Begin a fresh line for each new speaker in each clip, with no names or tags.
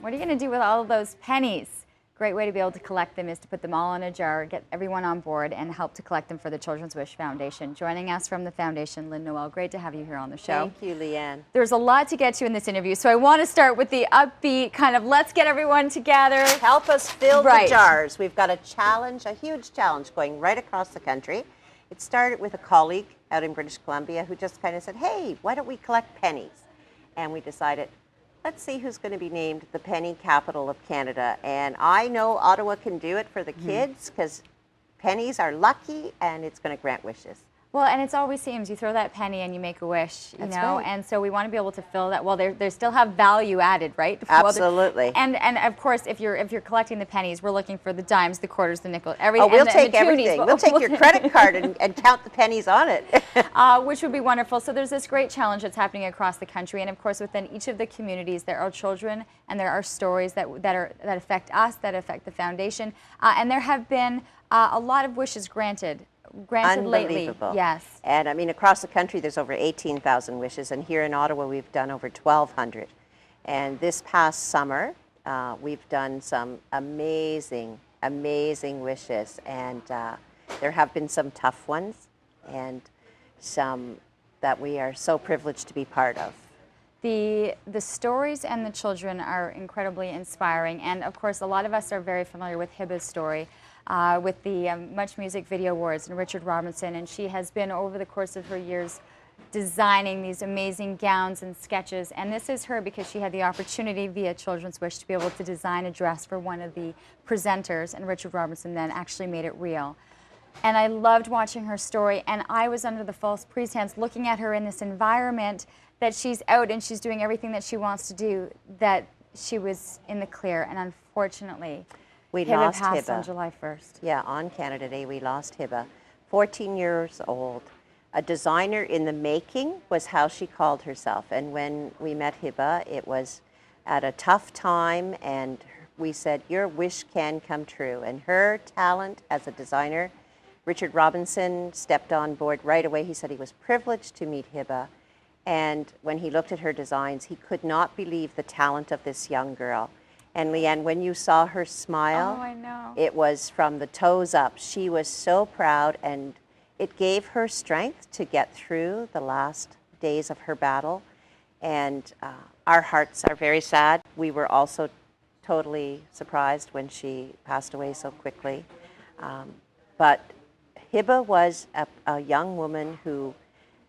What are you going to do with all of those pennies? Great way to be able to collect them is to put them all in a jar, get everyone on board, and help to collect them for the Children's Wish Foundation. Joining us from the foundation, Lynn, Noel, great to have you here on the show.
Thank you, Leanne.
There's a lot to get to in this interview, so I want to start with the upbeat kind of let's get everyone together.
Help us fill the jars. We've got a challenge, a huge challenge going right across the country. It started with a colleague out in British Columbia who just kind of said, hey, why don't we collect pennies? And we decided, let's see who's going to be named the penny capital of Canada. And I know Ottawa can do it for the kids because pennies are lucky and it's going to grant wishes.
Well, and it always seems you throw that penny and you make a wish, you know,
right.
And so we want to be able to fill that. Well, they still have value added, right?
Absolutely.
And of course, if you're collecting the pennies, we're looking for the dimes, the quarters, the nickel, everything.
Oh, we'll take everything. We'll take your credit card and count the pennies on it.
Which would be wonderful. So there's this great challenge that's happening across the country, and of course, within each of the communities, there are children and there are stories that affect us, that affect the foundation, and there have been a lot of wishes granted lately. Yes.
And I mean, across the country, there's over 18,000 wishes, and here in Ottawa, we've done over 1,200. And this past summer, we've done some amazing, amazing wishes, and there have been some tough ones, and some that we are so privileged to be part of.
The stories and the children are incredibly inspiring, and of course, a lot of us are very familiar with Hiba's story. With the Much Music Video Awards and Richard Robinson, and she has been over the course of her years designing these amazing gowns and sketches, and this is her because she had the opportunity via Children's Wish to be able to design a dress for one of the presenters, and Richard Robinson then actually made it real. And I loved watching her story, and I was under the false pretense looking at her in this environment that she's out and she's doing everything that she wants to do, that she was in the clear, and unfortunately
we lost
passed
Hiba
on July 1st.
Yeah, on Canada Day, we lost Hiba, 14 years old. A designer in the making was how she called herself. And when we met Hiba, it was at a tough time, and we said, your wish can come true. And her talent as a designer, Richard Robinson stepped on board right away. He said he was privileged to meet Hiba. And when he looked at her designs, he could not believe the talent of this young girl. And Leanne, when you saw her smile,
oh, I know.
It was from the toes up. She was so proud, and it gave her strength to get through the last days of her battle. And our hearts are very sad. We were also totally surprised when she passed away so quickly. But Hiba was a young woman who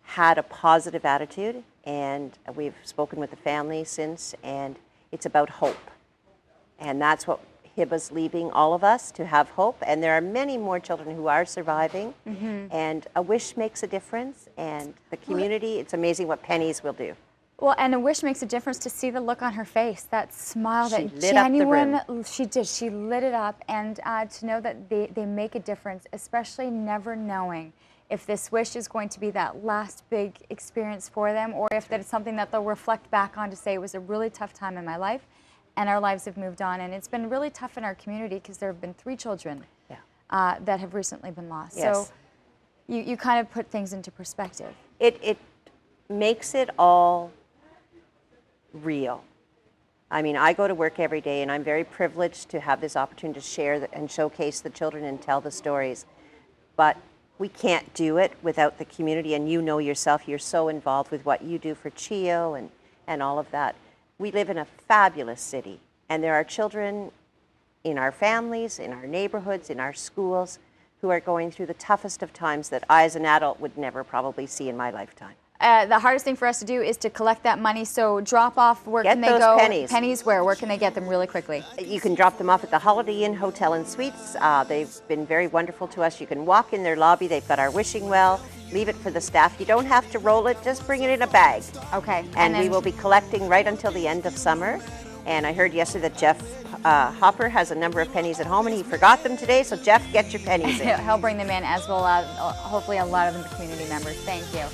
had a positive attitude, and we've spoken with the family since, and it's about hope. And that's what Hiba's leaving all of us, to have hope. And there are many more children who are surviving. And a wish makes a difference. And the community, it's amazing what pennies will do.
Well, and a wish makes a difference to see the look on her face, that smile,
She
that
lit up the
genuine,
room.
she did, she lit it up. And to know that they make a difference, especially never knowing if this wish is going to be that last big experience for them, or if that's something that they'll reflect back on to say it was a really tough time in my life. And our lives have moved on, and it's been really tough in our community because there have been 3 children that have recently been lost.
Yes.
So you kind of put things into perspective.
It makes it all real. I mean, I go to work every day, and I'm very privileged to have this opportunity to share and showcase the children and tell the stories. But we can't do it without the community, and you know yourself, you're so involved with what you do for CHEO and all of that. We live in a fabulous city, and there are children in our families, in our neighborhoods, in our schools, who are going through the toughest of times that I as an adult would never probably see in my lifetime.
The hardest thing for us to do is to collect that money, so drop off, where can they go?
Pennies.
Pennies where? Where can they get them really quickly?
You can drop them off at the Holiday Inn Hotel and Suites. They've been very wonderful to us. You can walk in their lobby. They've got our wishing well. Leave it for the staff. You don't have to roll it. Just bring it in a bag.
Okay.
And we will be collecting right until the end of summer. And I heard yesterday that Jeff Hopper has a number of pennies at home, and he forgot them today. So Jeff, get your pennies in.
He'll bring them in, as will hopefully a lot of the community members. Thank you.